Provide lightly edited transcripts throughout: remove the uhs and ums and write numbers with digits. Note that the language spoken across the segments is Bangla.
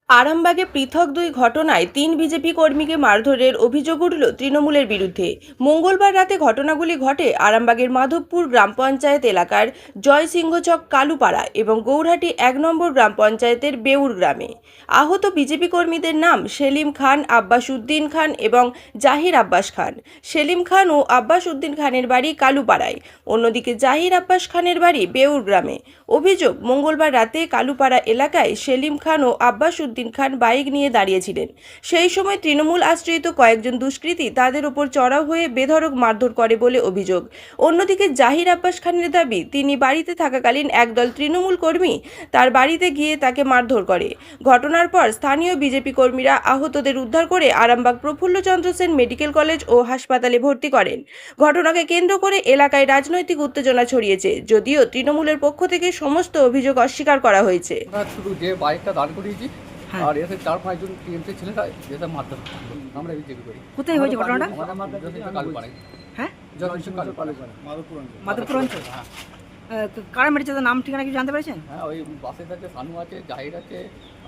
আরামবাগে পৃথক দুই ঘটনায় ৩ বিজেপি কর্মীকে মারধরের অভিযোগ উঠল তৃণমূলের বিরুদ্ধে। মঙ্গলবার রাতে ঘটনাগুলি ঘটে আরামবাগের মাধবপুর গ্রাম পঞ্চায়েত এলাকার জয়সিংহচক কালুপাড়া এবং গৌরহাটি ১ নম্বর গ্রাম পঞ্চায়েতের বেউর গ্রামে। আহত বিজেপি কর্মীদের নাম সেলিম খান, আব্বাস উদ্দিন খান এবং জাহির আব্বাস খান। সেলিম খান ও আব্বাস উদ্দিন খানের বাড়ি কালুপাড়ায়, অন্যদিকে জাহির আব্বাস খানের বাড়ি বেউর গ্রামে। অভিযোগ, মঙ্গলবার রাতে কালুপাড়া এলাকায় সেলিম খান ও আব্বাস উদ্দিন খান বাইক নিয়ে দাঁড়িয়েছিলেন। সেই সময় তৃণমূল আশ্রিত কয়েকজন দুষ্কৃতী তাদের উপর চড়াও হয়ে বেধড়ক মারধর করে বলে অভিযোগ। অন্যদিকে জাহির আব্বাস খানের দাবি, তিনি বাড়িতে থাকাকালীন একদল তৃণমূল কর্মী তার বাড়িতে গিয়ে তাকে মারধর করে। ঘটনার পর স্থানীয় বিজেপি কর্মীরা আহতদের উদ্ধার করে আরামবাগ প্রফুল্লচন্দ্র সেন মেডিকেল কলেজ ও হাসপাতালে ভর্তি করেন। ঘটনাকে কেন্দ্র করে এলাকায় রাজনৈতিক উত্তেজনা ছড়িয়েছে, যদিও তৃণমূলের পক্ষ থেকে সমস্ত অভিযোগ অস্বীকার করা হয়েছে। শুধু যে বাইকটা দাঁড় করিয়েছি আর এসে ৪-৫ জন টিএমসি ছেলেরা এসে মারধর আমরা এই চেক করি। কোথায় হয়েছে ঘটনাটা? কালুপাড়ায়। হ্যাঁ, মাধবপুর অঞ্চল। কারা মেরেছে, তার নাম ঠিকানা কিছু জানতে পেরেছেন? হ্যাঁ, ওই বাসে আছে, সানু আছে, জাহির আছে,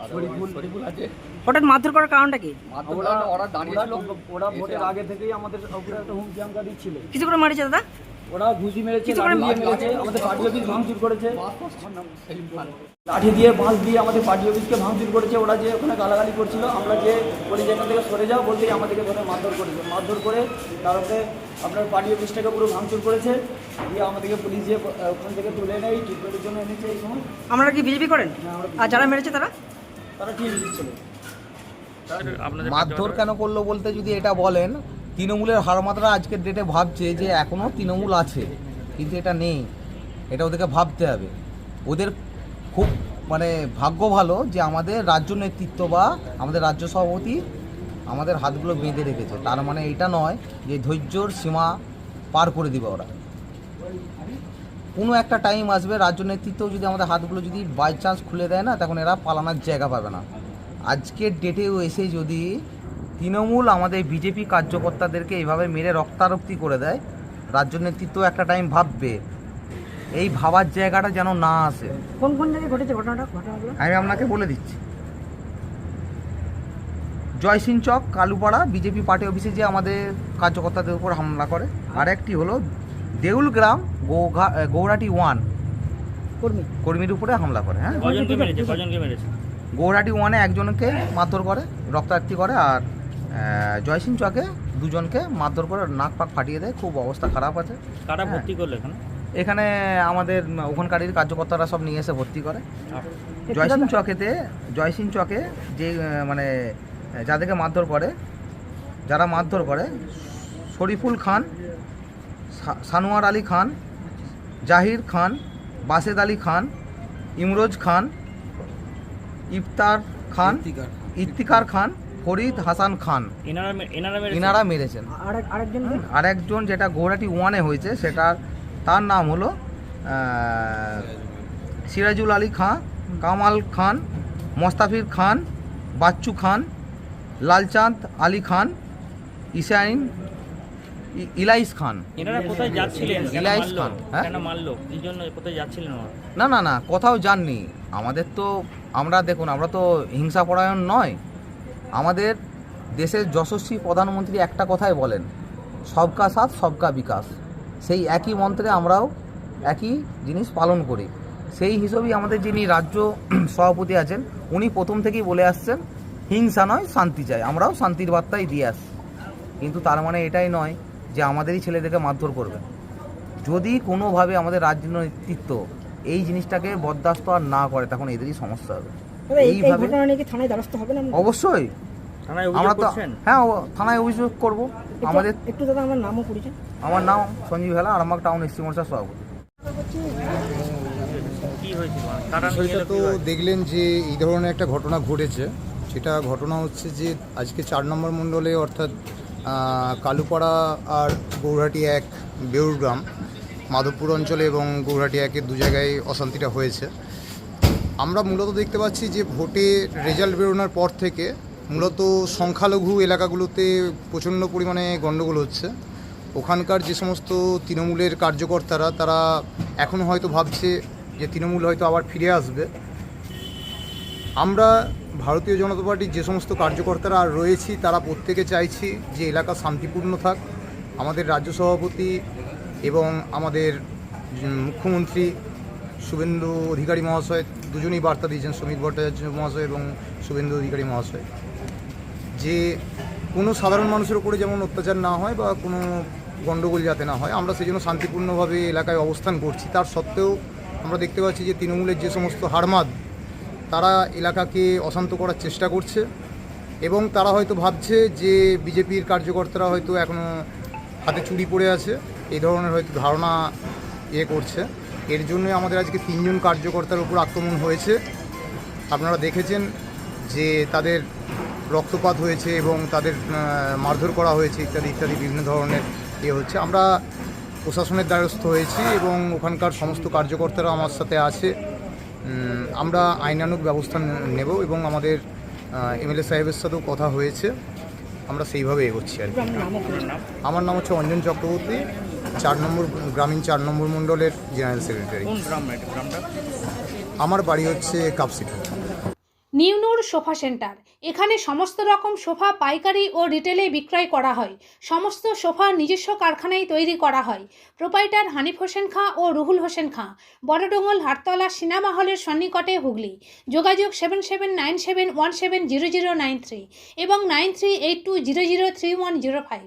আর শরীফুল আছে। হঠাৎ মারধর করার কারণটা কি? ওরা দাঁড়িয়েছিল, ওরা ভোটের আগে থেকেই আমাদের উপরে একটা হুমকি আমকা দিচ্ছিল। কিছু করে মারেছে দাদা? ওরা ঘুষি মেরেছে, কিছু করে লাঠি দিয়ে মেরেছে, আমাদের পার্টি অফিস ভাঙচুর করেছে, আমার নাম সেলিম খান। লাঠি দিয়ে বাঁশ দিয়ে আমাদের পার্টি অফিসকে ভাঙচুর করেছে। ওরা যে ওখানে গালাগালি করছিল, আমরা যে বলি যে এখান থেকে সরে যাও বলতেই আমাদেরকে ধরে মারধর করেছে। মারধর করে তারপরে আপনার পার্টি অফিসটাকে পুরো ভাঙচুর করেছে, দিয়ে আমাদেরকে পুলিশ দিয়ে ওখান থেকে তুলে নেয়, ট্রিটমেন্টের জন্য এনেছে। এই সময় আপনারা কি বিজেপি করেন? আর যারা মেরেছে তারা ঠিক দিচ্ছিল। মারধর কেন করলো বলতে যদি এটা বলেন, তৃণমূলের হারমাত্রা আজকের ডেটে ভাবছে যে এখনও তৃণমূল আছে, কিন্তু এটা নেই। এটা ওদেরকে ভাবতে হবে। ওদের খুব ভাগ্য ভালো যে আমাদের রাজ্য নেতৃত্ব বা আমাদের রাজ্য সভাপতি আমাদের হাতগুলো বেঁধে রেখেছে। তার মানে এটা নয় যে ধৈর্যর সীমা পার করে দিবে ওরা। কোনো একটা টাইম আসবে, রাজ্য নেতৃত্ব যদি আমাদের হাতগুলো যদি বাই চান্স খুলে দেয় না, তখন এরা পালানোর জায়গা পাবে না। আজকের ডেটেও এসে যদি তৃণমূল আমাদের বিজেপি কার্যকর্তাদেরকে এইভাবে মেরে রক্তারক্তি করে দেয়, রাজ্য নেতৃত্ব একটা টাইম ভাববে। এই ভাবার জায়গাটা যেন না আসে। কোন কোন জায়গায় ঘটেছে ঘটনাগুলো? আমি আপনাকে বলে দিচ্ছি। জয়সিংচক কালুপাড়া বিজেপি পার্টি অফিসে যে আমাদের কার্যকর্তাদের উপর হামলা করে, আর একটি হলো দেউল গ্রাম গৌরহাটি 1 কর্মীর উপরে হামলা করে। হ্যাঁ, গৌরহাটি 1-এ একজনকে মারধর করে, রক্তাক্তি করে, আর জয়সিংচকে দুজনকে মারধর করে নাক পাক ফাটিয়ে দেয়। খুব অবস্থা খারাপ আছে। কারা ভর্তি করলো এখানে আমাদের ওখানকারীর কার্যকর্তারা সব নিয়ে এসে ভর্তি করে। জয়সিংচকে যে যাদেরকে যারা মারধর করে শরীফুল খান, সানোয়ার আলী খান, জাহির খান, বাসেদ আলী খান, ইমরোজ খান, ইফতিকার খান, ফরিদ হাসান খান, এনারা মেরেছেন। আরেকজন যেটা গৌরহাটি 1-এ হয়েছে, তার নাম হলো সিরাজুল আলী খান, কামাল খান, মোস্তাফির খান, বাচ্চু খান, লালচাঁদ আলী খান, ইসাইন, ইলাইস খান। এনারা কোথায় যাচ্ছিলেন? ইলাইস খান। হ্যাঁ, কেন মারলো? কি জন্য? কোথায় যাচ্ছিলেন? না, কোথাও যাননি। আমরা দেখুন, আমরা তো হিংসাপরায়ণ নয়। আমাদের দেশের যশস্বী প্রধানমন্ত্রী একটা কথাই বলেন, সবকা সাথ সবকা বিকাশ। সেই একই মন্ত্রে আমরাও একই জিনিস পালন করি। সেই হিসেবেই আমাদের যিনি রাজ্য সভাপতি আছেন, উনি প্রথম থেকেই বলে আসছেন হিংসা নয়, শান্তি চাই। আমরাও শান্তির বার্তাই দিয়ে আসছি। কিন্তু তার মানে এটাই নয় যে আমাদেরই ছেলেদেরকে মারধর করবে। যদি কোনোভাবে আমাদের রাজ্য নেতৃত্ব এই জিনিসটাকে বরদাস্ত আর না করে, তখন এদেরই সমস্যা হবে। এইভাবে থানায় দ্বারস্থ হবে না? অবশ্যই আমরা তো, হ্যাঁ, থানায় অভিযোগ করবো। আমাদের একটু দাদা আমার নামও পড়েছে। আমার নাম সঞ্জীব হেলা, আরামবাগ টাউন এসসি মোর্চার সভাপতি। বিষয়টা তো দেখলেন যে এই ধরনের একটা ঘটনা ঘটেছে। সেটা ঘটনা হচ্ছে যে আজকে 4 নম্বর মণ্ডলে, অর্থাৎ কালুপাড়া আর গৌরহাটি 1 বেউর গ্রাম, মাধবপুর অঞ্চলে এবং গৌরহাটি 1-এর দু জায়গায় অশান্তিটা হয়েছে। আমরা মূলত দেখতে পাচ্ছি যে ভোটের রেজাল্ট বেরোনোর পর থেকে মূলত সংখ্যালঘু এলাকাগুলোতে প্রচণ্ড পরিমাণে গণ্ডগোল হচ্ছে। ওখানকার যে সমস্ত তৃণমূলের কার্যকর্তারা, তারা এখনও হয়তো ভাবছে যে তৃণমূল হয়তো আবার ফিরে আসবে। আমরা ভারতীয় জনতা পার্টির যে সমস্ত কার্যকর্তারা রয়েছি তারা প্রত্যেকে চাইছি যে এলাকা শান্তিপূর্ণ থাক। আমাদের রাজ্য সভাপতি এবং আমাদের মুখ্যমন্ত্রী শুভেন্দু অধিকারী মহাশয় দুজনেই বার্তা দিয়েছেন, শ্রমিক ভট্টাচার্য মহাশয় এবং শুভেন্দু অধিকারী মহাশয়, যে কোনো সাধারণ মানুষের উপরে যেমন অত্যাচার না হয় বা কোনো গণ্ডগোল যাতে না হয়, আমরা সেই জন্য শান্তিপূর্ণভাবে এলাকায় অবস্থান করছি। তার সত্ত্বেও আমরা দেখতে পাচ্ছি যে তৃণমূলের যে সমস্ত হারমাদ তারা এলাকাকে অশান্ত করার চেষ্টা করছে এবং তারা হয়তো ভাবছে যে বিজেপির কার্যকর্তারা হয়তো এখনও হাতে চুরি পড়ে আছে, এই ধরনের হয়তো ধারণা করছে। এর জন্যই আমাদের আজকে 3 জন কার্যকর্তার উপর আক্রমণ হয়েছে। আপনারা দেখেছেন যে তাদের রক্তপাত হয়েছে এবং তাদের মারধর করা হয়েছে ইত্যাদি ইত্যাদি বিভিন্ন ধরনের হচ্ছে। আমরা প্রশাসনের দ্বারস্থ হয়েছি এবং ওখানকার সমস্ত কার্যকর্তারা আমার সাথে আছে। আমরা আইনানুগ ব্যবস্থা নেব এবং আমাদের এমএলএ সাহেবের সাথেও কথা হয়েছে, আমরা সেইভাবে এগোচ্ছি আর কি। আমার নাম হচ্ছে অঞ্জন চক্রবর্তী, 4 নম্বর গ্রামীণ 4 নম্বর মণ্ডলের জেনারেল সেক্রেটারি। কোন গ্রাম এটা গ্রামটা? আমার বাড়ি হচ্ছে কাপসিটি। নিউনুর সোফা সেন্টার, এখানে সমস্ত রকম সোফা পাইকারি ও রিটেলে বিক্রয় করা হয়। সমস্ত সোফা নিজস্ব কারখানায় তৈরি করা হয়। প্রোপাইটার হানিফ হোসেন খাঁ ও রুহুল হোসেন খাঁ, বড়ডোঙ্গল হাটতলা সিনেমা হলের সন্নিকটে, হুগলি। যোগাযোগ 7797170093 এবং 9382003105।